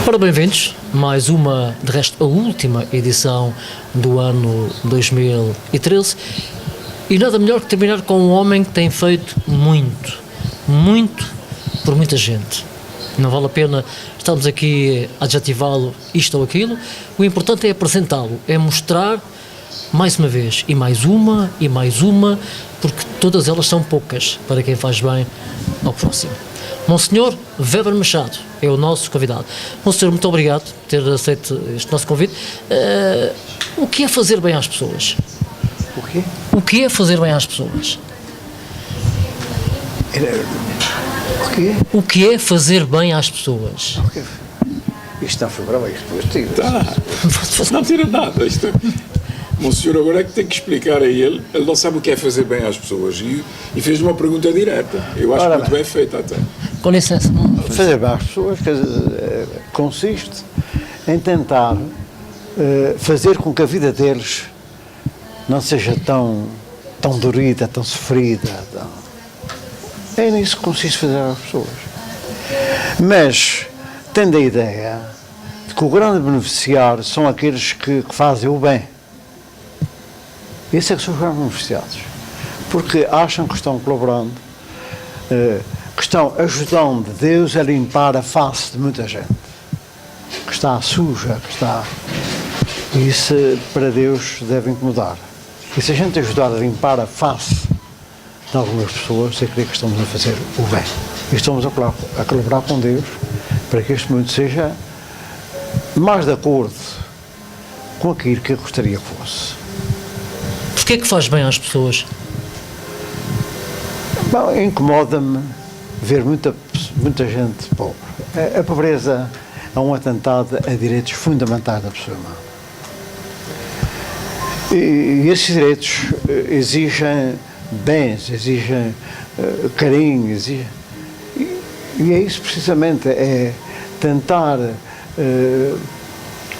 Ora, bem-vindos, mais uma, de resto, a última edição do ano 2013 e nada melhor que terminar com um homem que tem feito muito por muita gente. Não vale a pena estarmos aqui a adjetivá-lo isto ou aquilo, o importante é apresentá-lo, é mostrar mais uma vez, e mais uma, porque todas elas são poucas para quem faz bem ao próximo. Monsenhor Weber Machado é o nosso convidado. Monsenhor, muito obrigado por ter aceito este nosso convite. O que é fazer bem às pessoas? O quê? O que é fazer bem às pessoas? O quê? O que é fazer bem às pessoas? O quê? Isto não foi bravo, isto depois tira. Não tira nada. Monsenhor agora é que tem que explicar a ele não sabe o que é fazer bem às pessoas e fez uma pergunta direta. Eu acho muito bem feita até. Com licença. Fazer bem às pessoas consiste em tentar fazer com que a vida deles não seja tão dorida, tão sofrida. É nisso que consiste fazer às pessoas. Mas tendo a ideia de que o grande beneficiário são aqueles que fazem o bem. Esses é que são os grandes beneficiados. Porque acham que estão colaborando, que estão ajudando Deus a limpar a face de muita gente. Que está suja, que está... Isso para Deus deve incomodar. E se a gente ajudar a limpar a face de algumas pessoas, eu creio que estamos a fazer o bem. E estamos a colaborar com Deus para que este mundo seja mais de acordo com aquilo que eu gostaria que fosse. Porquê é que faz bem às pessoas? Bom, incomoda-me ver muita gente pobre. A pobreza é um atentado a direitos fundamentais da pessoa humana. E esses direitos exigem bens, exigem carinho, exigem... E é isso precisamente, é tentar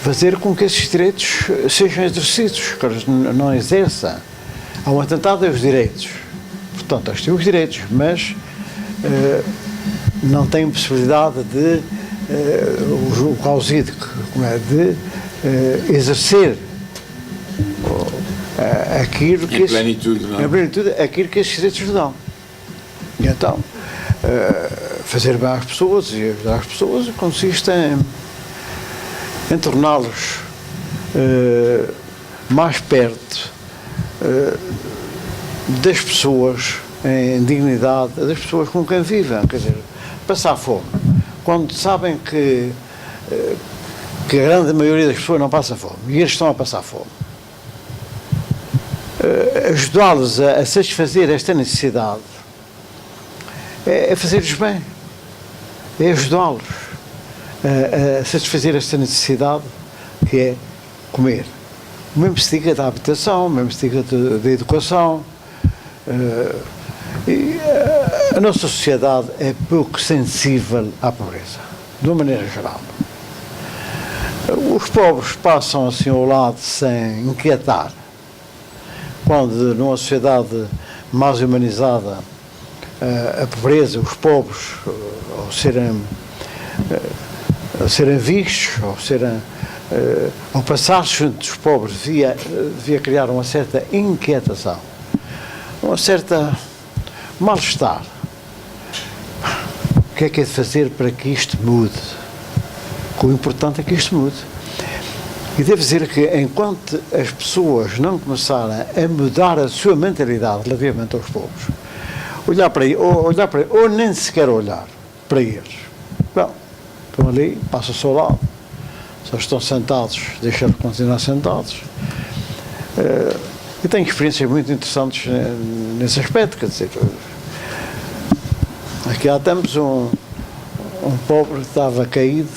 fazer com que esses direitos sejam exercidos, que eles não exerçam. Há um atentado aos direitos. Portanto, eles têm os direitos, mas não têm possibilidade de, o causídico, de exercer aquilo que... Em plenitude, não é? Em plenitude, aquilo que esses direitos lhe dão. E então, fazer bem às pessoas e ajudar as pessoas consiste em torná-los mais perto das pessoas, em dignidade, das pessoas com quem vivem. Quer dizer, passar fome. Quando sabem que a grande maioria das pessoas não passa fome, e eles estão a passar fome, ajudá-los a satisfazer esta necessidade é fazer-lhes bem, é ajudá-los a satisfazer esta necessidade que é comer. O mesmo se diga da habitação, o mesmo se diga da educação. A nossa sociedade é pouco sensível à pobreza, de uma maneira geral. Os pobres passam assim ao lado sem inquietar. Quando numa sociedade mais humanizada a pobreza, os pobres, ao serem vistos, ao passar junto dos pobres, devia criar uma certa inquietação, uma certa mal-estar. O que é de fazer para que isto mude? O importante é que isto mude. E devo dizer que enquanto as pessoas não começarem a mudar a sua mentalidade relativamente aos pobres, olhar para eles, ou nem sequer olhar para eles. Bom, estão ali, passa-se ao lado, só estão sentados, deixam-nos continuar sentados. Eu tenho experiências muito interessantes nesse aspecto, quer dizer, aqui há tempos um pobre que estava caído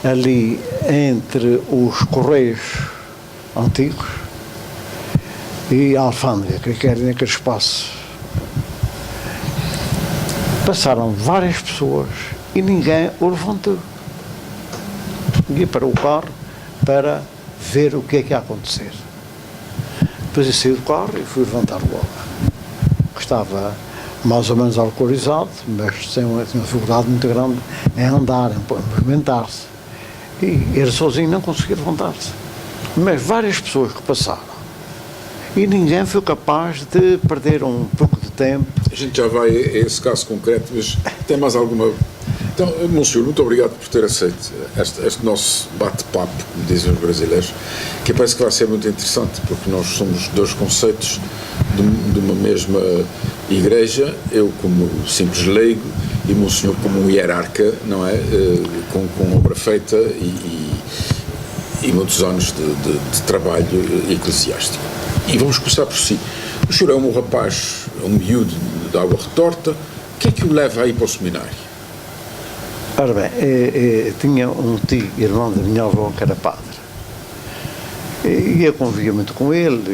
ali entre os Correios antigos e a alfândega, que era naquele espaço. Passaram várias pessoas e ninguém o levantou. Ninguém parou o carro para ver o que é que ia acontecer. Depois eu saí do carro e fui levantar o homem, que estava mais ou menos alcoolizado, mas tinha uma dificuldade muito grande em andar, em movimentar-se. E ele sozinho não conseguia levantar-se. Mas várias pessoas que passaram. E ninguém foi capaz de perder um pouco de tempo. A gente já vai a esse caso concreto, mas tem mais alguma... Então, Monsenhor, muito obrigado por ter aceito este nosso bate-papo, como dizem os brasileiros, que parece que vai ser muito interessante, porque nós somos dois conceitos de uma mesma igreja, eu como simples leigo e Monsenhor como um hierarca, não é? Com obra feita e muitos anos de trabalho eclesiástico. E vamos começar por si. O senhor é um rapaz, um miúdo de água retorta, o que é que o leva a ir para o seminário? Ora bem, tinha um tio, irmão da minha avó, que era padre. E eu convivia muito com ele,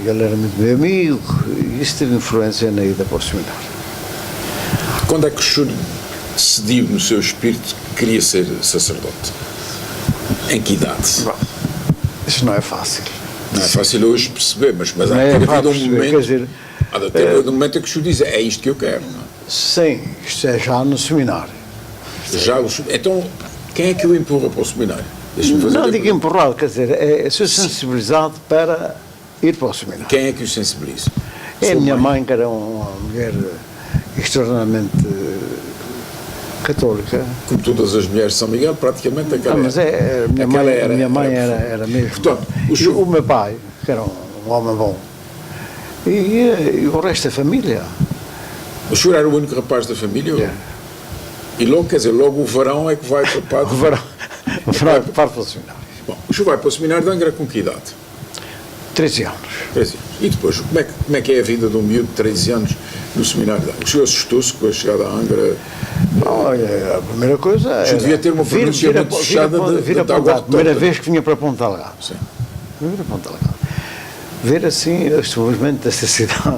e ele era muito meu amigo, e isso teve influência na ida para o seminário. Quando é que o senhor decidiu no seu espírito que queria ser sacerdote? Em que idade? Bom, isso não é fácil. Não é fácil hoje perceber, mas há Não é de ter havido fácil um momento, quer dizer, há de ter havido um momento em que o senhor diz, é isto que eu quero. Não é? Sim, isto é já no seminário. Então, quem é que o empurra para o seminário? Deixa-me fazer Não digo empurrado, quer dizer, sou sensibilizado para ir para o seminário. Quem é que o sensibiliza? É a minha mãe, que era uma mulher extraordinariamente católica. Como todas as mulheres de São Miguel, praticamente aquela Mas minha mãe era mesmo. Portanto, o meu pai, que era um homem bom, e o resto da família. O senhor era o único rapaz da família? Yeah. E logo, quer dizer, logo o varão é que vai para o padre? O verão é para o seminário. Bom, o senhor vai para o seminário de Angra com que idade? 13 anos. 13 anos. E depois, como é que é a vida de um miúdo de 13 anos no seminário de Angra? O senhor assustou-se com a chegada a Angra? Olha, a primeira coisa O senhor devia ter uma pronúncia muito fechada de água. A primeira vez que vinha para Ponta Delgada. Sim. Primeira Ponta Delgada. Ver assim o desenvolvimento desta cidade,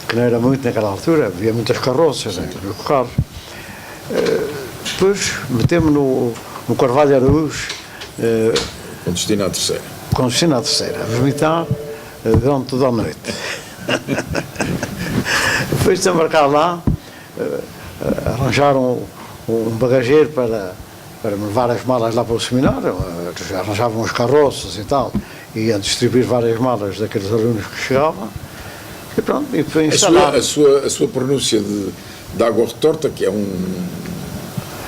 que não era muito naquela altura, havia muitas carroças, havia carros. Depois metemos no Carvalho Araújo, Com destino à terceira. com destino à terceira, a vomitar durante toda a noite. Depois de embarcar lá, arranjaram um bagageiro para me levar as malas lá para o seminário, arranjavam os carroças e tal, e iam distribuir várias malas daqueles alunos que chegavam, e pronto, e foi instalado. A sua pronúncia de água retorta, que é uma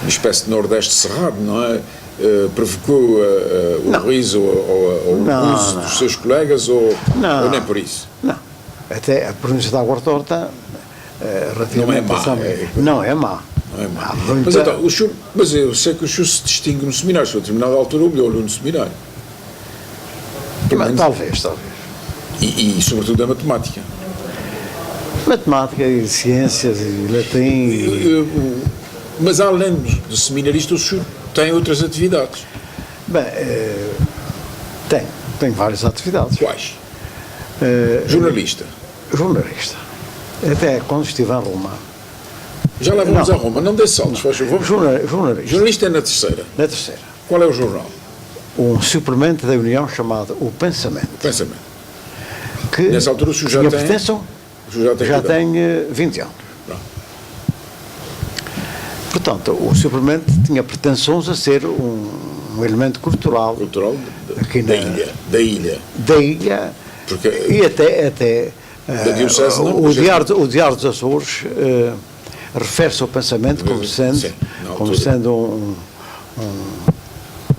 espécie de Nordeste cerrado, não é? Provocou o riso ou o uso dos seus colegas ou nem por isso? Não, até a pronúncia da água retorta relativamente não é má. Não é má. Mas, então, mas eu sei que o senhor se distingue no seminário, o senhor a determinada altura o melhor aluno no seminário. Talvez. E sobretudo a matemática. Matemática e ciências e latim. Mas além do seminarista, o senhor tem outras atividades? Bem, tenho várias atividades. Quais? Jornalista. Jornalista. Até quando estive em Roma. Já lá vamos a Roma, não dê saltos, faz favor. Jornalista. Jornalista é na terceira. Na terceira. Qual é o jornal? Um suplemento da União chamado O Pensamento. Pensamento. Que nessa altura o senhor já tem 20 anos. Não. Portanto, o suplemento tinha pretensões a ser um elemento cultural aqui da ilha. Da ilha. Porque, e até da diocese, o Diário dos Açores refere-se ao Pensamento como sendo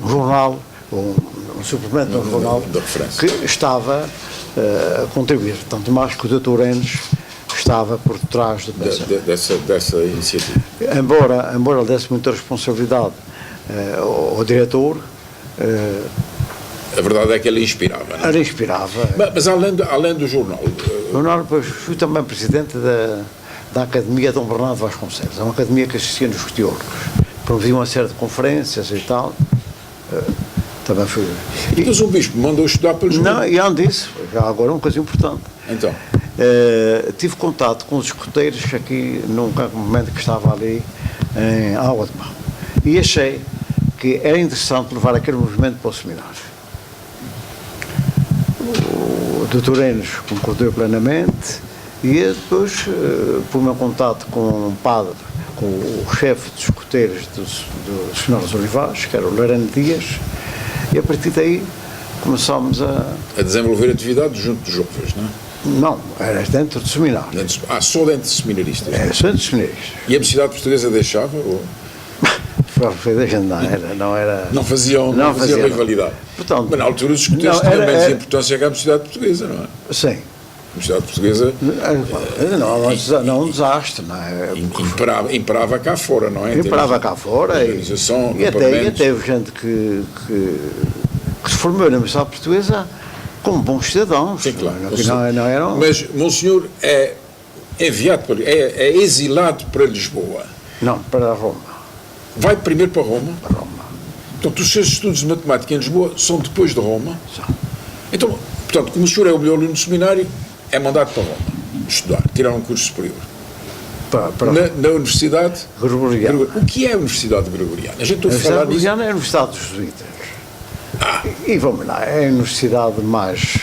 um jornal, um suplemento de um jornal que estava a contribuir, tanto mais que o Dr. Enes estava por trás do Pensamento. Dessa iniciativa. Embora ele desse muita responsabilidade ao diretor, a verdade é que ele inspirava. Não é? Ele inspirava. Mas além do jornal... Depois fui também presidente da Academia Dom Bernardo Vasconcelos. É uma academia que assistia nos teólogos. Promovia uma série de conferências e tal. Também fui. E depois o bispo mandou estudar pelos... Não, e antes disso, já agora uma coisa importante. Então? Tive contato com os escuteiros aqui num campamento que estava ali em Água de Mão. E achei que era interessante levar aquele movimento para o seminário. O Dr. Enes concordou plenamente e eu depois pus-me em contato com um padre, com o chefe dos escuteiros dos Senhores Olivais, que era o Lorena Dias, E a partir daí começámos A desenvolver atividade junto dos jovens, não é? Não, era dentro do seminário. Só dentro de seminaristas. Era só dentro dos seminaristas. E a Mocidade Portuguesa deixava? Ou A gente não era. não faziam rivalidade? Portanto, mas na altura os escuteiros tinham menos importância que a Mocidade Portuguesa, não é? Sim. A Mocidade Portuguesa Não um desastre, não é? imperava cá fora, não é? Imperava cá fora e até teve gente que se formou na Mocidade Portuguesa como bons cidadãos. Sim, claro. Não eram... Mas Monsenhor é enviado, é exilado para Lisboa. Não, para Roma. Vai primeiro para Roma. Para Roma. Portanto, os seus estudos de matemática em Lisboa são depois de Roma. São. Então, portanto, como o senhor é o melhor aluno do seminário, é mandado para Roma estudar, tirar um curso superior. Na Universidade Gregoriana. O que é a Universidade Gregoriana? A gente ouve falar nisso. A Universidade Gregoriana é a Universidade dos Jesuítas. E vamos lá, é a universidade mais...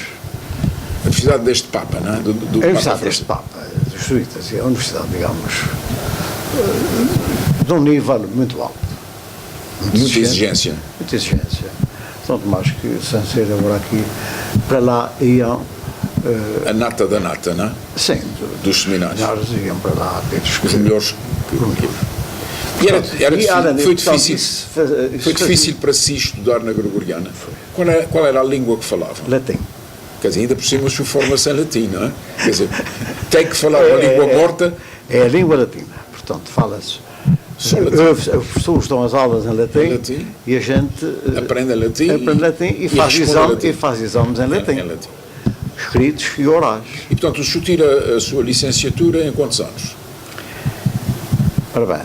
A universidade deste Papa, não é? Do a universidade deste Papa, dos Jesuítas, é a universidade, digamos, de um nível muito alto. Muita exigência. Muita exigência. Tanto mais que, sem ser agora aqui, para lá iam... a nata da nata, não é? Sim. Dos seminários. Nós iam para lá, os melhores... Foi difícil para si estudar na Gregoriana? Qual era a língua que falava? Latim. Quer dizer, ainda por cima sua formação em latim, não é? Quer dizer, tem que falar uma língua morta. É a língua latina, portanto, fala-se. As pessoas dão as aulas em latim, e a gente aprende latim e faz exames em latim. Escritos e orais. E, portanto, o senhor tira a sua licenciatura em quantos anos? Ora bem,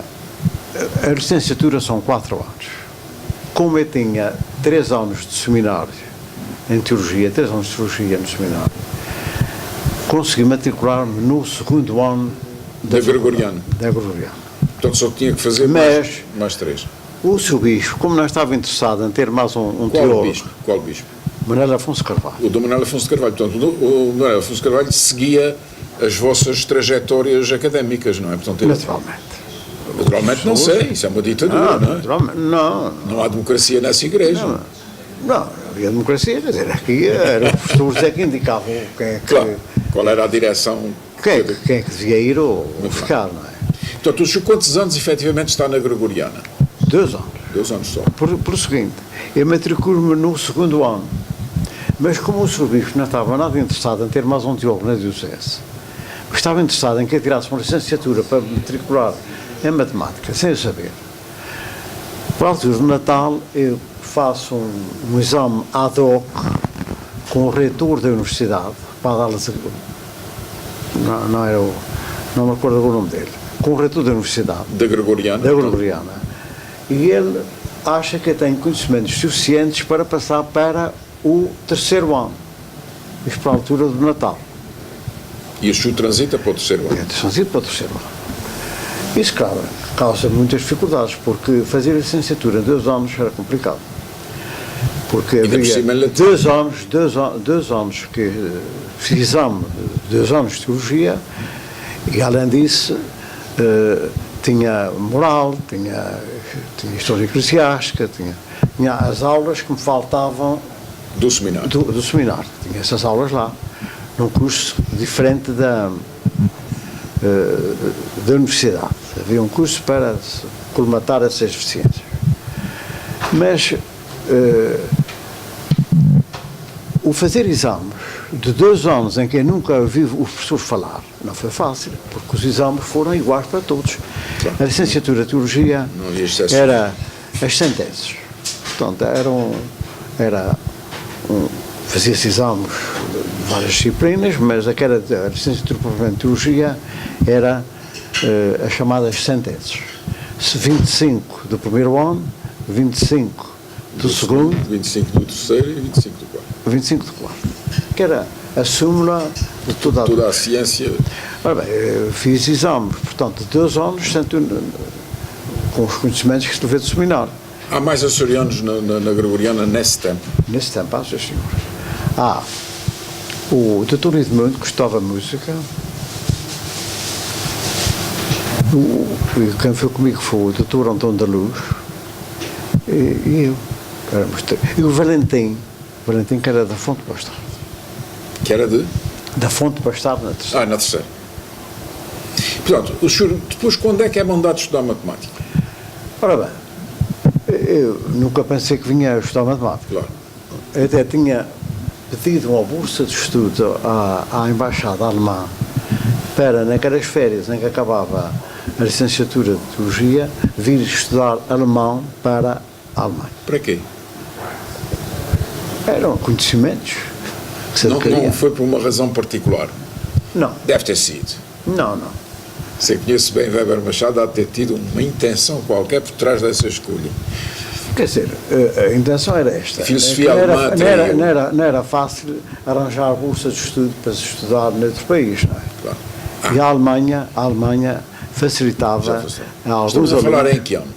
a licenciatura são 4 anos. Como eu tinha 3 anos de seminário em teologia, 3 anos de teologia no seminário, consegui matricular-me no 2º ano da Gregoriana. Portanto, só tinha que fazer mais 3. O seu bispo, como não estava interessado em ter mais um teólogo... Qual bispo? Manuel Afonso Carvalho. O Dom Manuel Afonso Carvalho. Portanto, o Manuel Afonso Carvalho seguia as vossas trajetórias académicas, não é? Portanto, naturalmente não sei, isso é uma ditadura, não é? Não há democracia nessa igreja. Não havia democracia, quer dizer, aqui eram os professores que indicavam quem é que... Claro, qual era a direção... Quem é que devia ir ou ficar, não é? Portanto, o senhor quantos anos efetivamente está na Gregoriana? 2 anos. 2 anos só. Por seguinte, eu matriculo-me no 2º ano, mas como o Sr. Bispo não estava nada interessado em ter mais um teólogo na diocese, estava interessado em que eu tirasse uma licenciatura para matricular em matemática, sem eu saber. Por altura do Natal, eu faço um exame ad hoc com o reitor da universidade, para dar-lhes... Não me acordo o nome dele. Com o reitor da universidade. Da Gregoriana. E ele acha que eu tenho conhecimentos suficientes para passar para o 3º ano. Isto para a altura do Natal. E o senhor transita para o 3º ano? Transita para o 3º ano. Isso, claro, causa muitas dificuldades, porque fazer a licenciatura em 2 anos era complicado. Porque havia 2 anos que fiz exame, 2 anos de teologia, e além disso tinha moral, tinha história eclesiástica, tinha as aulas que me faltavam do seminário. Do seminário. Tinha essas aulas lá, num curso diferente da universidade. Havia um curso para colmatar essas deficiências. Mas o fazer exames de 2 anos em que eu nunca ouvi o professor falar não foi fácil, porque os exames foram iguais para todos. Claro. A licenciatura de Teologia era as sentenças. Portanto, fazia-se exames de várias disciplinas, mas a licenciatura de Teologia era as chamadas sentenças. 25 do 1º ano, 25 do 2º, 25 do 3º e 25 do 4º. 25 do 4º. Que era a súmula de toda a ciência. Ora bem, fiz exames, portanto, de 2 anos, com os conhecimentos que estive de seminário. Há mais açorianos na Gregoriana nesse tempo? Nesse tempo, sim, senhor. O Dr. Edmundo gostava de música. Quem foi comigo foi o Dr. Antônio da Luz e eu. E o Valentim que era da Fonte Bastardo. Que era de? Da Fonte Bastardo, na terceira. Na terceira. Portanto, o senhor, depois, quando é que é mandado estudar matemática? Ora bem, eu nunca pensei que vinha a estudar matemática. Claro. Eu até tinha pedido uma bolsa de estudo à Embaixada Alemã para, naquelas férias em que acabava a licenciatura de Teologia, vir estudar alemão para a Alemanha. Para quê? Eram conhecimentos que se adquiriam. Não foi por uma razão particular? Não, Deve ter sido. não. Você conhece bem Weber Machado, há de ter tido uma intenção qualquer por trás dessa escolha. Quer dizer, a intenção era esta. Filosofia alemã não era fácil arranjar a bolsa de estudo para se estudar noutro país, não é? Claro. E a Alemanha facilitava a alguns Estamos a falar alunos. em que ano?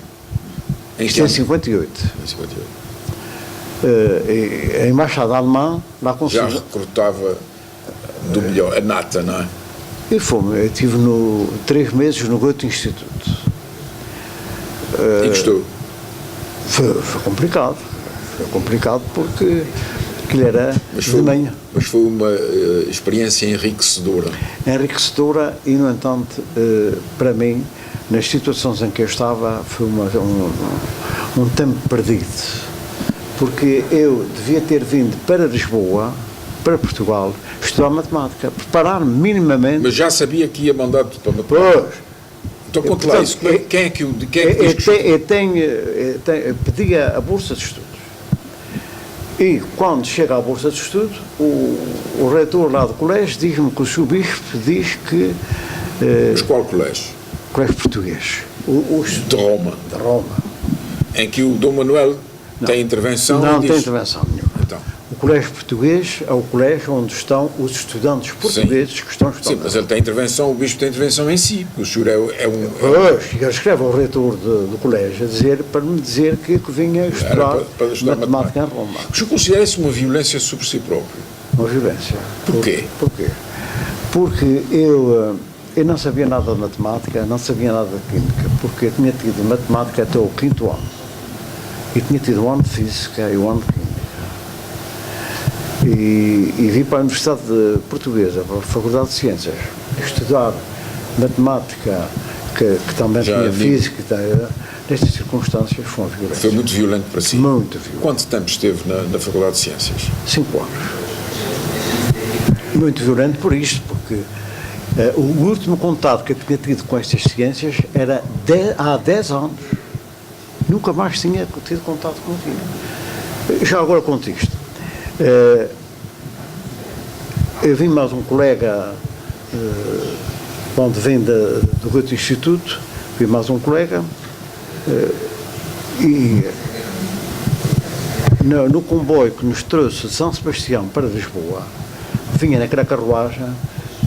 Isto em 58. Em 58. A Embaixada Alemã lá Já conseguiu. recrutava do melhor, a nata, não é? Eu estive 3 meses no Goethe Instituto. E gostou? Foi complicado. Foi complicado porque aquilo era de manhã. Mas foi uma experiência enriquecedora. Enriquecedora e, no entanto, para mim, nas situações em que eu estava, foi um tempo perdido. Porque eu devia ter vindo para Lisboa, para Portugal, estudar matemática, preparar-me minimamente. Mas já sabia que ia mandado para matemática? Pois. Então conte lá isso. Quem é que diz que Eu pedia a bolsa de estudos. E quando chega à bolsa de estudos, o reitor lá do colégio diz-me que o Sr. Bispo diz que... Mas qual colégio? Colégio português. De Roma. De Roma. Em que o Dom Manuel tem intervenção? Não e tem diz... intervenção nenhuma. Então. O colégio português é o colégio onde estão os estudantes portugueses que estão a estudar. Sim, mas ele tem intervenção, o bispo tem intervenção em si. O senhor é um... Pois, ele escreve ao reitor do colégio para me dizer que vinha estudar, matemática em Roma. O senhor considera isso uma violência sobre si próprio? Uma violência. Porquê? Porquê? Porque eu não sabia nada de matemática, não sabia nada de química, porque eu tinha tido matemática até o 5º ano. E tinha tido o ano de física e o ano de química. E vim para a Universidade Portuguesa, para a Faculdade de Ciências, estudar matemática, que também tinha física, nestas circunstâncias foi uma violência. Foi muito violento para si? Muito violento. Quanto tempo esteve na Faculdade de Ciências? 5 anos. Muito violento por isto, porque o último contato que eu tinha tido com estas ciências era há 10 anos. Nunca mais tinha tido contato contigo. Já agora conto isto. Eu vi mais um colega, quando vem do Goethe Instituto, vi mais um colega, e no comboio que nos trouxe de São Sebastião para Lisboa, vinha naquela carruagem,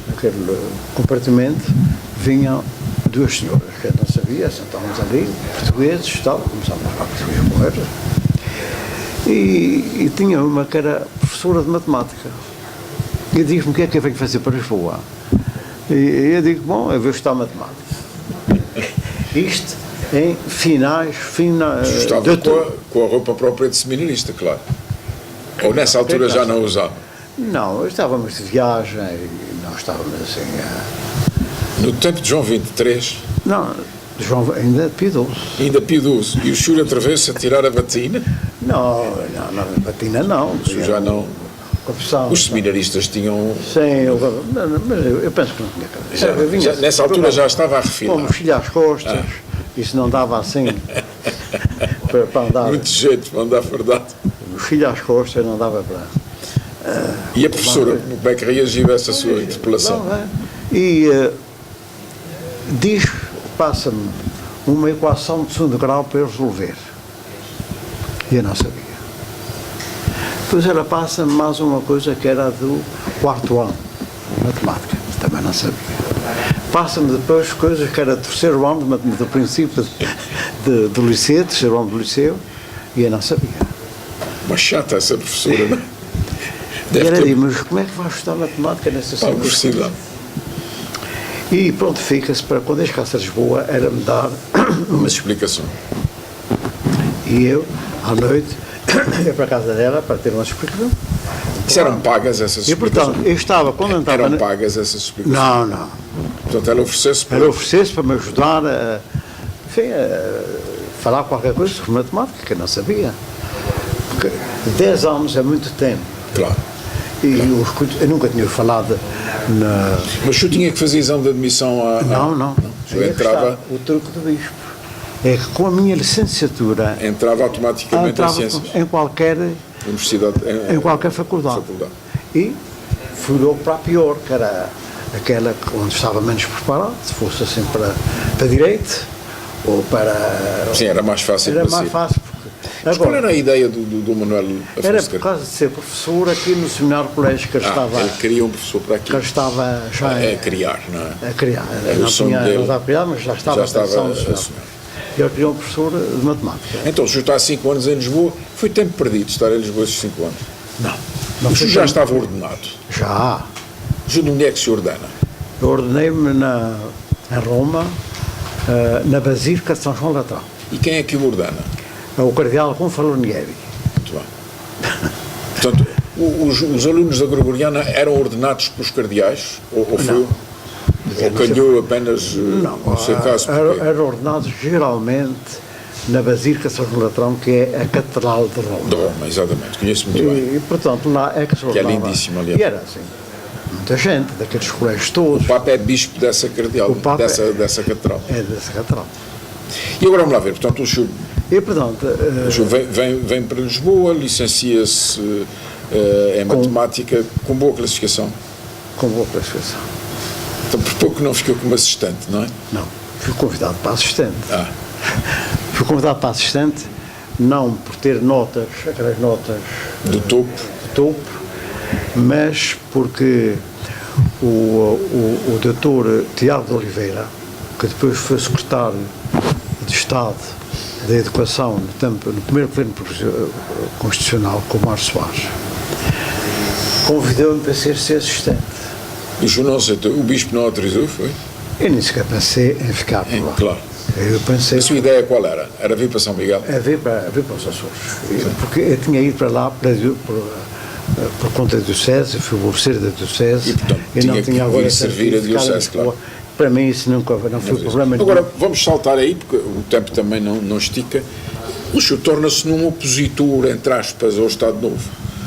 naquele compartimento, vinham 2 senhoras, que eu não sabia, sentávamos ali, portugueses, tal, começámos a falar português com elas. E tinha uma que era professora de matemática. E diz-me o que é que eu venho fazer para Lisboa. E eu digo, bom, eu vou estudar matemática. Isto em finais Estava com a roupa própria de seminarista, claro. Ou nessa altura já não usava? Não, estávamos de viagem e nós estávamos assim... No tempo de João 23? Não, João ainda Pio XII. Ainda Pio XII. E o senhor atravessa a tirar a batina? Não, batina não. O senhor já não... Corrupção. Os seminaristas tinham... Sim, mas eu penso que não tinha cabeça. Já, nessa altura já estava a refilar. Com mochilha às costas, isso não dava assim para andar. Muito jeito para andar fardado. Mochilha às costas não dava para... E a professora, como é que reagiu a essa sua interpelação? Passa-me uma equação de 2º grau para eu resolver. E eu não sabia. Depois ela passa-me mais uma coisa que era do 4º ano, matemática, também não sabia. Passa-me depois coisas que era do 3º ano, do princípio do liceu, 3º ano do liceu, e eu não sabia. Uma chata essa professora, não é? E ela diz, mas como é que vais estudar matemática nessa universidade? E pronto, fica-se para quando eu chegasse a Lisboa, era-me dar uma explicação. E eu, à noite, ia para a casa dela para ter uma explicação. Isso eram pagas essas E, explicações? portanto, eu estava, quando eu estava... Eram pagas essas explicações? Não, não. Portanto, ela oferecesse para... Ela oferecesse para me ajudar enfim, a falar qualquer coisa sobre matemática, que eu não sabia. Porque 10 anos é muito tempo. Claro. E eu nunca tinha falado na... Mas tu tinha que fazer exame de admissão a... Não. Eu Aí é que entrava... está o truque do bispo. É que com a minha licenciatura Entrava automaticamente entrava em ciências. em qualquer Universidade. em qualquer faculdade. E fui logo para a pior, que era aquela onde estava menos preparado, se fosse assim para Direito ou para... Sim, era mais fácil Era para mais si. fácil. Porque, Mas qual agora, era a ideia do Manuel Afonso era por Carreira? causa de ser professor aqui no Seminário Colégio que eu estava... Ele queria um professor para aqui. Que eu estava já É criar, não é? a criar. Era o sonho dele. Não estava a criar, mas já estava Já a estava pensar no a Seminário. sonhar. Eu queria um professor de matemática. Então, o senhor está há 5 anos em Lisboa, foi tempo perdido estar em Lisboa esses 5 anos. Não O foi senhor já tempo- estava ordenado. Já. De onde é que se ordena? Eu ordenei-me em Roma, na Basílica de São João Latrão. E quem é que o ordena? É o cardeal Confalonieri. Muito bem. Portanto, os alunos da Gregoriana eram ordenados pelos cardeais? Ou foi... Ou calhou apenas, não sei caso, porque... Eram ordenados geralmente na Basílica de São João Latrão, que é a Catedral de Roma. De Roma, exatamente, conheço muito bem. E, portanto, lá é que se Que é ordenava. lindíssimo, aliás. E era assim, muita gente, daqueles colégios todos. O Papa é bispo dessa cardeal, O Papa dessa catedral. É dessa catedral. E agora vamos lá ver, portanto, o senhor E, portanto, vem para Lisboa, licencia-se em matemática com boa classificação. com boa classificação. Então, por pouco não ficou como assistente, não é? Não, fui convidado para assistente. Ah, Fui convidado para assistente, não por ter notas, aquelas notas do topo. de topo, mas porque o doutor Tiago de Oliveira, que depois foi secretário de Estado da Educação no primeiro governo constitucional com o Mário Soares, convidou-me para ser assistente. E o senhor não aceitou, o bispo não autorizou, foi? Eu nem sequer pensei em ficar por lá. Claro. Eu pensei A sua ideia qual era? Era vir para São Miguel? a vir para os Açores. Porque eu tinha ido para lá por conta da Diocese, eu fui o ofereiro da Diocese. E, portanto, eu tinha não que tinha vir agora servir a certificado de Diocese, Lisboa. claro. Para mim isso nunca não foi problema nenhum. Agora, vamos saltar aí, porque o tempo também não estica. O senhor torna-se num opositor, entre aspas, ao Estado Novo.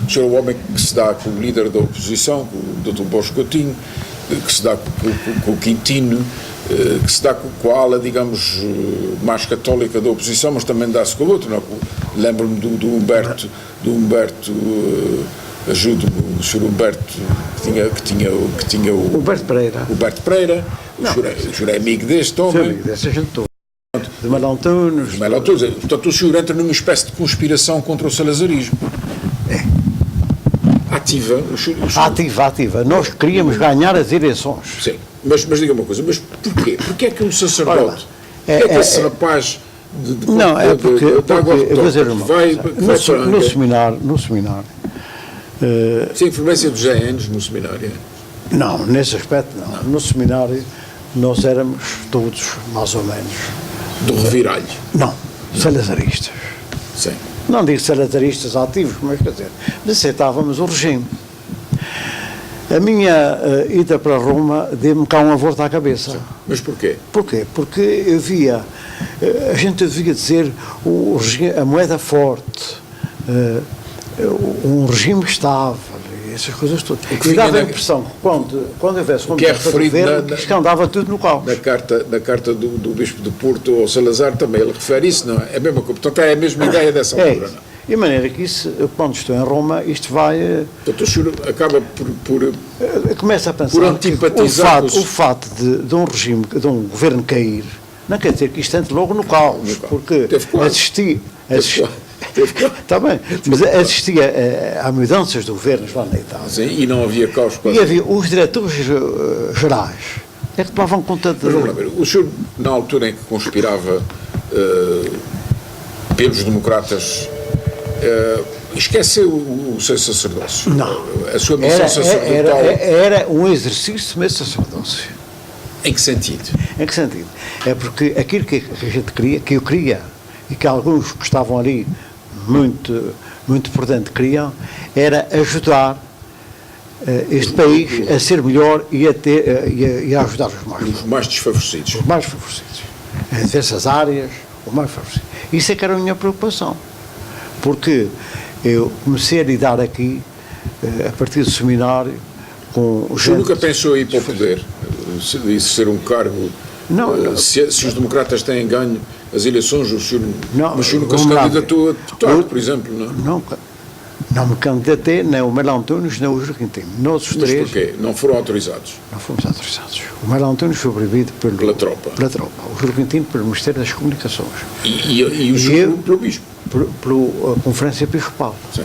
O senhor é o homem que se dá com o líder da oposição, com o Dr. Bosco Coutinho, que se dá com o Quintino, que se dá com a ala, digamos, mais católica da oposição, mas também dá-se com o outro. Não? Lembro-me do Humberto, ajude-me, o senhor Humberto, que tinha o Humberto Pereira. Humberto Pereira, o senhor é amigo deste Sou homem. amigo dessa gente toda. De Manuel Antunes. Portanto, o senhor entra numa espécie de conspiração contra o salazarismo. Ativa. O senhor, Ativa. Nós queríamos ganhar as eleições. sim, mas diga uma coisa, mas porquê? Porquê é que um sacerdote, Olha lá, porquê é que esse rapaz Não, é porque eu vou dizer uma vai coisa. para No seminário, sem influência dos GNs no seminário. não, nesse aspecto não. No seminário nós éramos todos, mais ou menos, Do reviralho. não, salazaristas. Sim. Não digo salazaristas ativos, mas quer dizer, aceitávamos o regime. A minha ida para Roma deu-me cá um avorto à cabeça. Mas porquê? Porquê? Porque eu via, a gente devia dizer, a moeda forte, um regime estável, essas coisas todas. E dava a impressão que quando houvesse que é referido isto andava tudo no caos. Na carta do Bispo de Porto ao Salazar também ele refere isso, não é? É a mesma coisa. Portanto, é a mesma ideia dessa altura, não é? De maneira que isso, quando estou em Roma, isto vai... Portanto, o senhor acaba por começa a pensar por antipatizar que o fato de um regime, de um governo cair, não quer dizer que isto entre logo no caos, porque está bem, mas assistia a mudanças de governos lá na Itália. Sim, e não havia caos. E havia os diretores gerais é que tomavam conta de... Mas vamos lá ver, o senhor, na altura em que conspirava pelos democratas, esqueceu o seu sacerdócio? Não. A sua missão sacerdotal? Era um exercício do meu sacerdócio. Em que sentido? Em que sentido? É porque aquilo que a gente queria, que eu queria, e que alguns que estavam ali muito muito importante que queriam era ajudar este país a ser melhor e a ajudar Os mais desfavorecidos. os mais favorecidos, em diversas áreas, os mais favorecidos. Isso é que era a minha preocupação, porque eu comecei a lidar aqui, a partir do seminário, com O senhor nunca pensou em ir para o poder, ser um cargo? Não, se os democratas têm ganho as eleições, o senhor, Não, mas o senhor nunca se vamos lá. candidatou a deputado, por exemplo, não? não me candidatei, nem o Melo Antunes, nem o Júlio Quintino. Nós os Mas três porquê? Não foram autorizados? não fomos autorizados. O Melo Antunes foi proibido Pela tropa. O Júlio Quintino pelo Ministério das Comunicações. E o E senhor eu- pelo bispo? Pela Conferência Episcopal. Sim.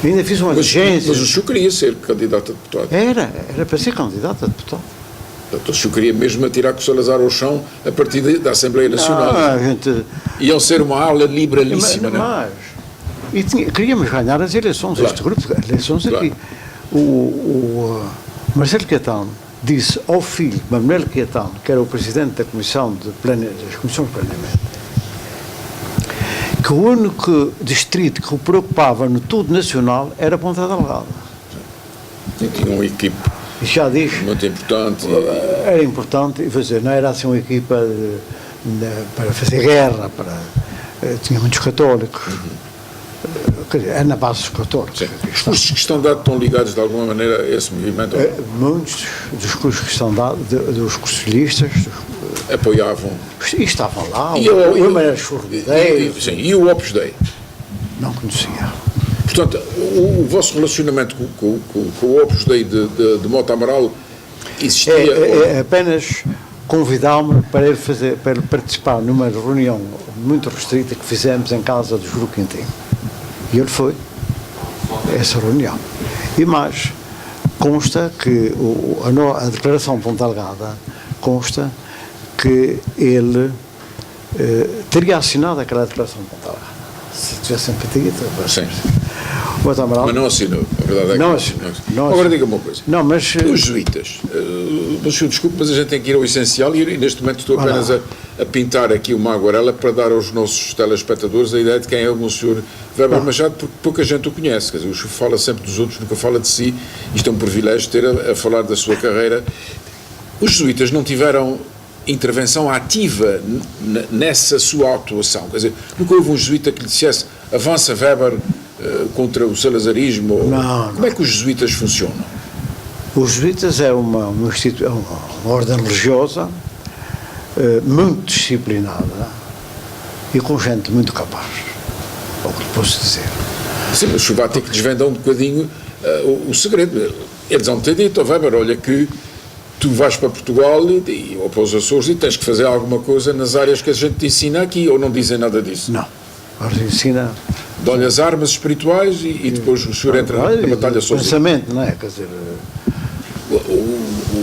Ainda fiz uma Mas diligência. o senhor queria ser candidato a deputado? Era para ser candidato a deputado. Portanto, o senhor queria mesmo atirar com o Salazar ao chão a partir da Assembleia Nacional. A gente, Iam ser uma ala liberalíssima, não é? mas queríamos ganhar as eleições, Claro. este grupo de eleições Claro. aqui. O Marcelo Caetano disse ao filho, Manuel Caetano, que era o presidente da Comissão das Comissões de Planeamento, que o único distrito que o preocupava no todo nacional era Ponta Delgada. E tinha uma equipe E já disse, muito importante. era importante, e fazer, não era assim uma equipa para fazer guerra, tinha muitos católicos. Quer dizer, é na base dos católicos. Sim. Os cursos que estão dados estão ligados de alguma maneira a esse movimento? Muitos dos cursos que estão dados, dos cursolistas, Apoiavam. e estavam lá, E o o- Emer e- Churrideiro, Sim, e o Opus Dei? não conhecia. Portanto, o vosso relacionamento com o Opus Dei de Mota Amaral existia? Apenas convidámo-me para ele participar numa reunião muito restrita que fizemos em casa do Júlio Quintino. E ele foi a essa reunião. E mais, consta que a declaração de Ponta Delgada consta que ele teria assinado aquela declaração de Ponta Delgada. Se tivesse empatia, Sim. o Mota Amaral. Mas não assinou, a verdade é que Não não assinou. assinou. Não Agora assinou. diga-me uma coisa. Não, mas Os jesuítas, mas senhor, desculpe, mas a gente tem que ir ao essencial e neste momento estou apenas a pintar aqui uma aguarela para dar aos nossos telespectadores a ideia de quem é o Monsenhor Weber Machado, porque pouca gente o conhece. Quer dizer, o senhor fala sempre dos outros, nunca fala de si. Isto é um privilégio ter a falar da sua carreira. Os jesuítas não tiveram intervenção ativa nessa sua atuação. Quer dizer, nunca houve um jesuíta que lhe dissesse avança Weber contra o salazarismo. Não, Como é que os jesuítas funcionam? os jesuítas é uma ordem religiosa muito disciplinada e com gente muito capaz, é o que posso dizer. Sim, mas o senhor vai ter que desvendar um bocadinho o segredo. Eles vão ter dito ao Weber, olha que tu vais para Portugal ou para os Açores e tens que fazer alguma coisa nas áreas que a gente te ensina aqui, ou não dizem nada disso? Não, a ordem ensina... Dão-lhe as armas espirituais e depois o senhor entra na batalha sozinho. Pensamento, não é? Quer dizer,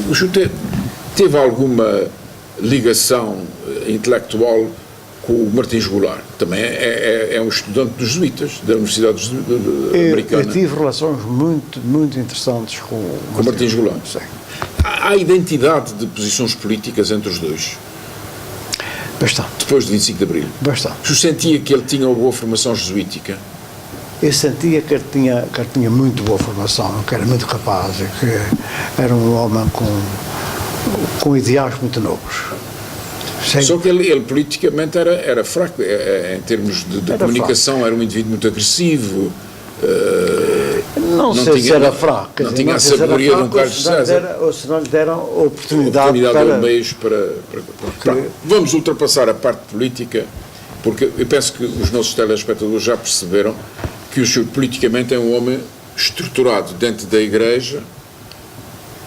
O senhor teve alguma ligação intelectual com o Martins Goulart, que também é um estudante dos jesuítas, da Universidade Americana. eu tive relações muito, muito interessantes com Com Martins Goulart. Sim. Há identidade de posições políticas entre os dois, Bastante, depois de 25 de Abril. bastante. O senhor sentia que ele tinha uma boa formação jesuítica? Eu sentia que ele tinha muito boa formação, que era muito capaz, e que era um homem com ideais muito novos. Sim. Só que ele politicamente era fraco, em termos de Era comunicação, era um indivíduo muito agressivo. Não sei se era fraco. quer Não dizer, tinha a sei se era sabedoria de um fraco, Carlos César. ou se não lhe deram oportunidade Oportunidade para... de meios para... Pronto, vamos ultrapassar a parte política, porque eu penso que os nossos telespectadores já perceberam que o senhor politicamente é um homem estruturado dentro da Igreja,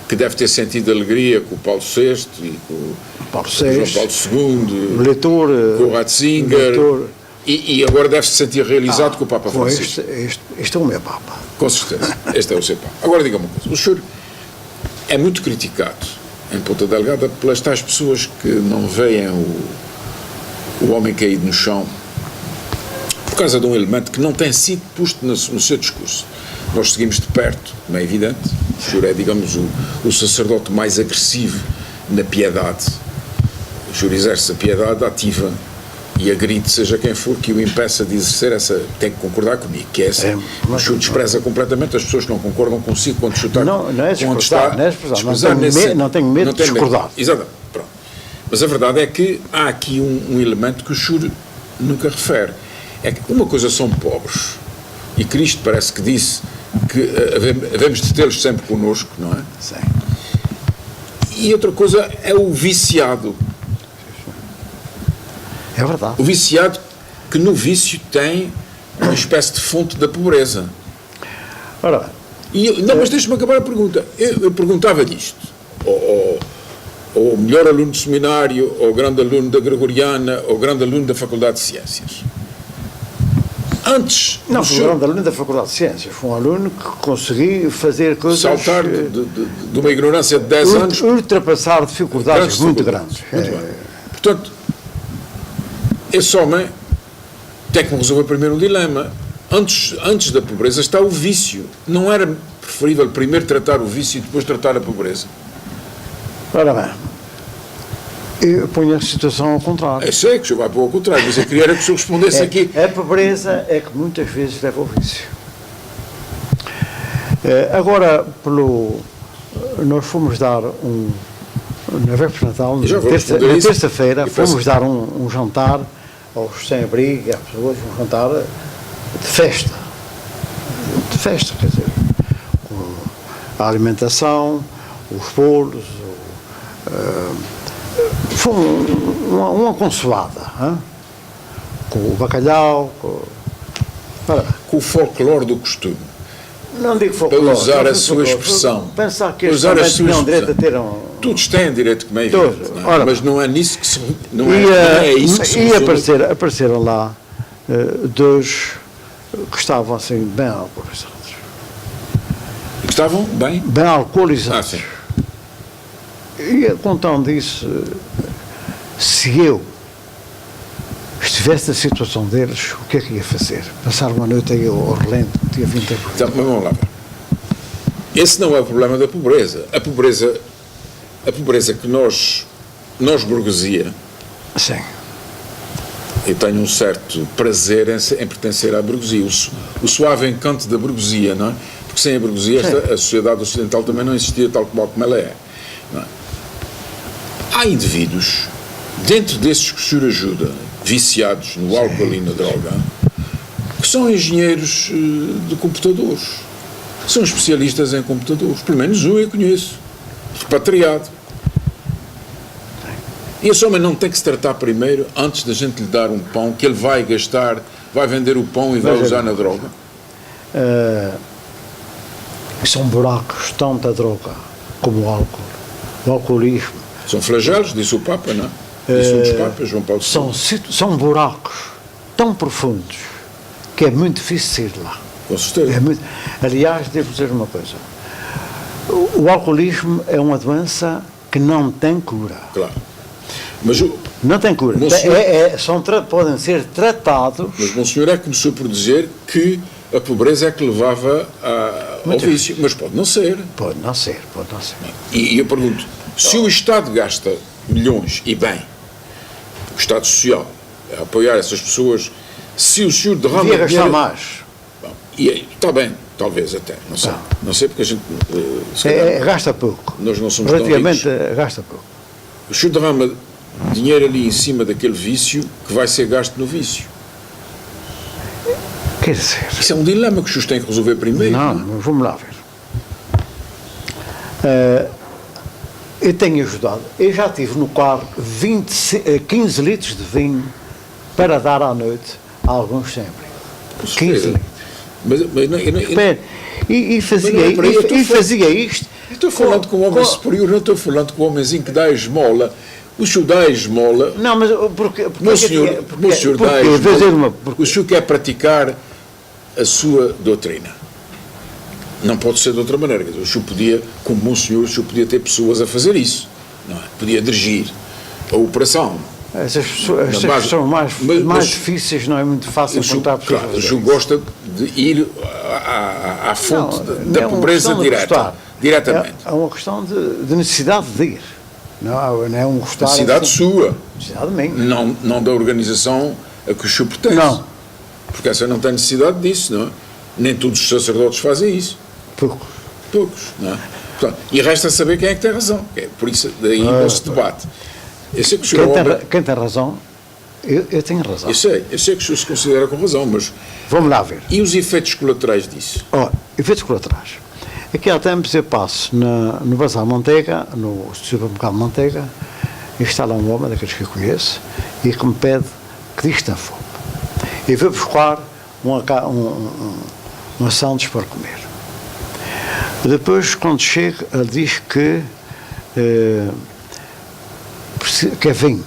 que deve ter sentido alegria com o Paulo VI e com o Paulo João VI, Paulo II, leitor, com o Ratzinger, leitor. e agora deve-se sentir realizado com o Papa Com Francisco. este é o meu Papa. Com certeza, este é o seu Papa. Agora diga-me uma coisa, o senhor é muito criticado em Ponta Delgada pelas tais pessoas que não veem o homem caído no chão por causa de um elemento que não tem sido posto no seu discurso. Nós seguimos de perto, como é evidente, o senhor é, digamos, o sacerdote mais agressivo na piedade. O senhor exerce a piedade ativa e agride seja quem for que o impeça de exercer essa, tem que concordar comigo, que é essa. O Chu despreza completamente as pessoas que não concordam consigo quando chutar. Não é desprezar, não tenho medo de discordar. Exatamente, pronto. Mas a verdade é que há aqui um elemento que o Chu nunca refere. É que uma coisa são pobres, e Cristo parece que disse que havemos de tê-los sempre connosco, não é? Sim. E outra coisa é o viciado. É verdade. O viciado que no vício tem uma espécie de fonte da pobreza. Ora, Mas deixa-me acabar a pergunta. Eu perguntava-lhe isto ao melhor aluno do seminário, ao grande aluno da Gregoriana, ao grande aluno da Faculdade de Ciências. Antes... Não, foi um grande aluno da Faculdade de Ciências. Foi um aluno que conseguiu fazer coisas... Saltar de uma ignorância de 10 anos... Ultrapassar dificuldades muito grandes. Muito bem. Portanto, esse homem tem que resolver primeiro um dilema. Antes da pobreza está o vício. Não era preferível primeiro tratar o vício e depois tratar a pobreza? Ora bem, eu ponho a situação ao contrário. Eu sei que o senhor vai para o contrário, mas eu queria que o senhor respondesse aqui. A pobreza é que muitas vezes leva ao vício. Agora, nós fomos dar na véspera de Natal, na terça-feira, fomos dar um jantar aos sem-abrigo, às pessoas, um jantar de festa. De festa, quer dizer, com a alimentação, os bolos, foi uma consolada, hein? Com o bacalhau, com o folclore do costume. Não digo folclore. Para usar a sua expressão. Pensar que eles também tinham direito a ter Todos têm direito, como é evidente, não é? Ora, mas não é nisso que se... Não é isso que se resume. Apareceram lá dois que estavam assim bem alcoolizados. Que estavam bem? Bem alcoolizados. Sim. E contando disso, se eu estivesse na situação deles, o que é que ia fazer? Passar uma noite aí ao relento, dia 20 de abril. Então, mas vamos lá. Esse não é o problema da pobreza. A pobreza que nós burguesia, sim, eu tenho um certo prazer em pertencer à burguesia, o suave encanto da burguesia, não é? Porque sem a burguesia a sociedade ocidental também não existia tal como ela é. Não é? Há indivíduos, dentro desses que o senhor ajuda, viciados no álcool e na droga, que são engenheiros de computadores, são especialistas em computadores, pelo menos um eu conheço, repatriado. E esse homem não tem que se tratar primeiro, antes da gente lhe dar um pão, que ele vai gastar, vai vender o pão e vai usar na droga? São buracos, tanto a droga como o álcool, o alcoolismo. São flagelos, disse o Papa, não é? Disse um dos Papas, João Paulo II. São buracos tão profundos que é muito difícil sair de lá. Com certeza. Aliás, devo dizer uma coisa. O alcoolismo é uma doença que não tem cura. Claro. Mas não tem cura. Podem ser tratados. Mas o senhor é que começou por dizer que a pobreza é que levava ao vício. Mas pode não ser. Pode não ser. E eu pergunto, se o Estado gasta milhões, e bem, o Estado Social, a apoiar essas pessoas, se o senhor derrama... Devia gastar mais. Bom, está bem, talvez até, não sei. Não sei porque a gente... gasta pouco. Nós não somos relativamente tão ricos. Gasta pouco. O senhor derrama dinheiro ali em cima daquele vício que vai ser gasto no vício. Quer dizer... Isso é um dilema que os senhores têm que resolver primeiro. Não, vamos lá ver. Eu tenho ajudado. Eu já tive no carro 15 litros de vinho para dar à noite a alguns sempre. 15 litros. E fazia isto. Eu estou falando com um homem superior, não estou falando com um homenzinho que dá a esmola. O senhor dá a esmola. Não, mas porque o senhor dá a esmola. O senhor quer praticar a sua doutrina. Não pode ser de outra maneira. O senhor podia, como bom senhor, o senhor podia ter pessoas a fazer isso. Não é? Podia dirigir a operação. Essas pessoas são mais difíceis, não é muito fácil encontrar pessoas. Claro, o senhor gosta de ir à fonte da pobreza diretamente. É uma questão de necessidade de ir. Não é um gostar... Necessidade assim, sua, necessidade minha. não da organização a que o senhor pertence. Não. Porque essa não tem necessidade disso, não é? Nem todos os sacerdotes fazem isso. Poucos, não é? Portanto, e resta saber quem é que tem razão. Por isso, daí o nosso debate. Eu sei que o senhor Quem tem razão, eu tenho razão. eu sei que o senhor se considera com razão, mas... Vamos lá ver. E os efeitos colaterais disso? Efeitos colaterais. Aqui há tempos eu passo no Bazar Manteiga, no supermercado Manteiga, e está lá um homem, daqueles que eu conheço, e que me pede que diz que tem fome. E vou buscar uma sandes para comer. Depois, quando chego, ele diz que é vinho.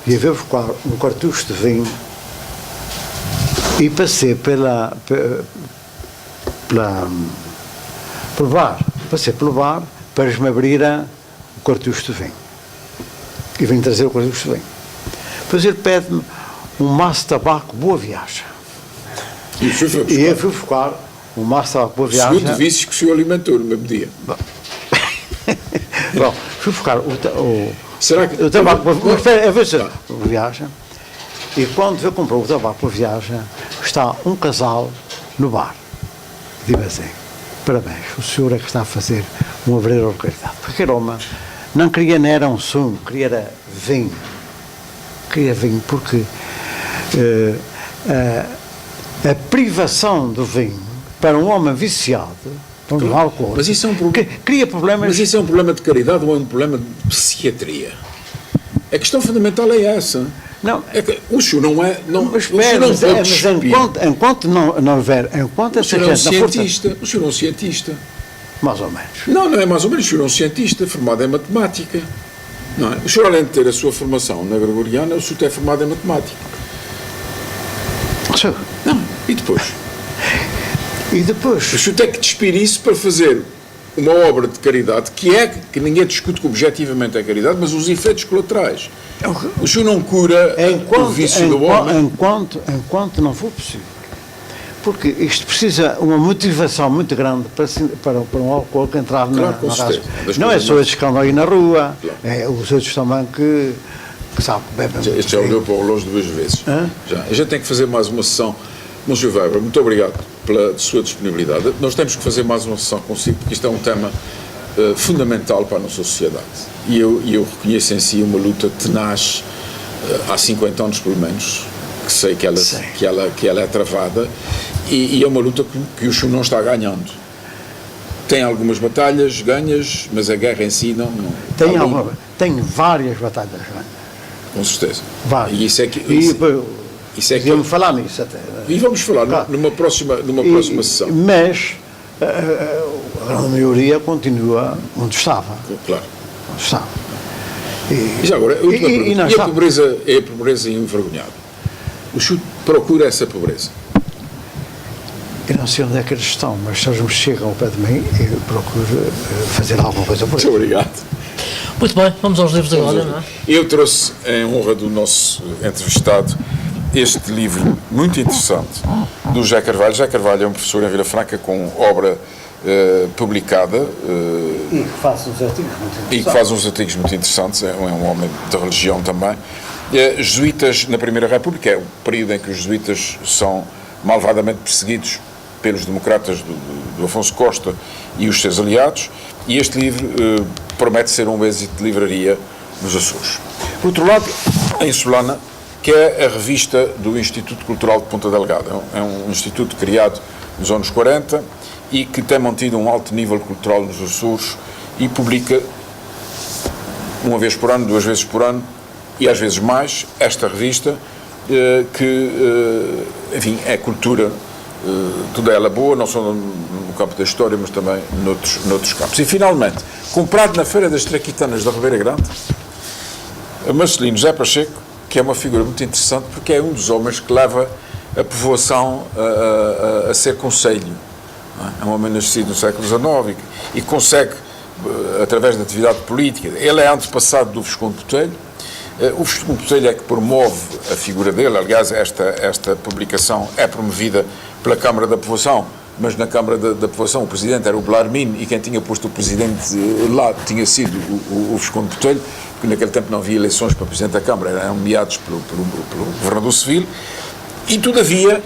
E eu vou buscar um cartucho de vinho e passei pelo bar para eles me abrirem o cartucho de vinho. E vim trazer o cartucho de vinho. Depois ele pede-me um maço de tabaco Boa Viagem. E eu fui buscar um maço de tabaco Boa Viagem. Segundo vícios que o senhor alimentou no mesmo dia. Bom, fui buscar Será que... o tabaco Boa Viagem. E quando eu comprei o tabaco Boa Viagem, está um casal no bar. Digo assim: parabéns, o senhor é que está a fazer uma verdadeira caridade. Porque aquele homem não queria nem era um sumo, queria era vinho. Queria vinho porque a privação do vinho para um homem viciado, um álcool, mas isso é um problema, cria problemas. Mas isso é um problema de caridade ou é um problema de psiquiatria? A questão fundamental é essa. Não, é que o senhor não é. Mas enquanto não houver. O senhor é um cientista. O senhor é um cientista. Mais ou menos. Não é mais ou menos. O senhor é um cientista formado em matemática. Não é? O senhor, além de ter a sua formação na Gregoriana, o senhor é formado em matemática. Não, e depois? E depois? O senhor tem que despir isso para fazer uma obra de caridade que ninguém discute que objetivamente é caridade, mas os efeitos colaterais. O senhor não cura o vício do homem? Enquanto não for possível. Porque isto precisa uma motivação muito grande para um alcoólico entrar na casa. Não é só estes que andam aí na rua, é os outros também que sabem que bebem. Este já olhou para o relógio 2 vezes. Já. A gente tem que fazer mais uma sessão. Monsieur Weber, muito obrigado pela sua disponibilidade. Nós temos que fazer mais uma sessão consigo, porque isto é um tema fundamental para a nossa sociedade. E eu reconheço em si uma luta tenaz, há 50 anos pelo menos, que sei que ela é travada, e é uma luta que o senhor não está ganhando. Tem algumas batalhas ganhas, mas a guerra em si não... Tem várias batalhas ganhas. Com certeza. Várias. E isso é que... Isso é que vamos falar nisso até. E vamos falar numa próxima sessão. Mas a grande maioria continua onde estava. Claro. Onde estava. E já agora, a última pergunta. E a pobreza é a pobreza envergonhada? O senhor procura essa pobreza? Eu não sei onde é que eles estão, mas se eles me chegam ao pé de mim, eu procuro fazer alguma coisa por isso. Muito obrigado. Muito bem, vamos aos livros agora, não é? Eu trouxe, em honra do nosso entrevistado, este livro muito interessante do José Carvalho. José Carvalho é um professor em Vila Franca com obra publicada e que faz uns artigos muito interessantes. É um homem de religião também. Jesuítas na Primeira República, é o período em que os jesuítas são malvadamente perseguidos pelos democratas do Afonso Costa e os seus aliados, e este livro promete ser um êxito de livraria nos Açores. Por outro lado, em Solana, que é a revista do Instituto Cultural de Ponta Delgada. É um instituto criado nos anos 40 e que tem mantido um alto nível cultural nos Açores e publica uma vez por ano, 2 vezes por ano e às vezes mais esta revista que, enfim, é cultura, toda ela boa, não só no campo da história, mas também noutros campos. E finalmente, comprado na Feira das Traquitanas da Ribeira Grande, Marcelino José Pacheco, que é uma figura muito interessante, porque é um dos homens que leva a povoação a ser conselho. É um homem nascido no século XIX e consegue, através da atividade política, ele é antepassado do Visconde Botelho. O Visconde Botelho é que promove a figura dele. Aliás, esta publicação é promovida pela Câmara da Povoação mas na Câmara da Povoação o presidente era o Belarmino e quem tinha posto o presidente lá tinha sido o Visconde Botelho, porque naquele tempo não havia eleições para presidente da Câmara, eram nomeados pelo governador civil, e todavia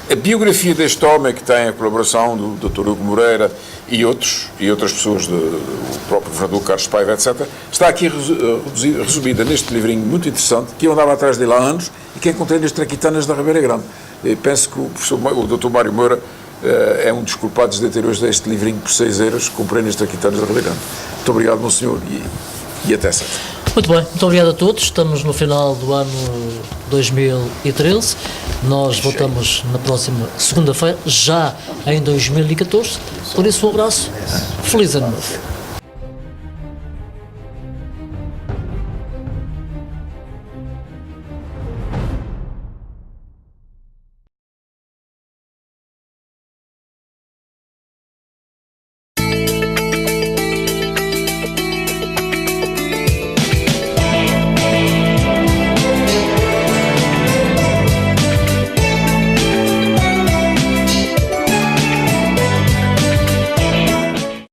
a biografia deste homem, que tem a colaboração do Dr. Hugo Moreira e outras pessoas, do próprio governador Carlos Paiva, etc., está aqui resumida neste livrinho muito interessante, que eu andava atrás dele há anos e que encontrei nas Traquitanas da Ribeira Grande. Eu penso que o Dr. Mário Moura é um dos culpados de ter hoje este livrinho por 6 euros que comprei nas Traquitanas da Ribeira Grande. Muito obrigado, meu senhor, e até sempre. Muito bem, muito obrigado a todos. Estamos no final do ano 2013. Nós voltamos na próxima segunda-feira, já em 2014. Por isso, um abraço. Feliz ano novo.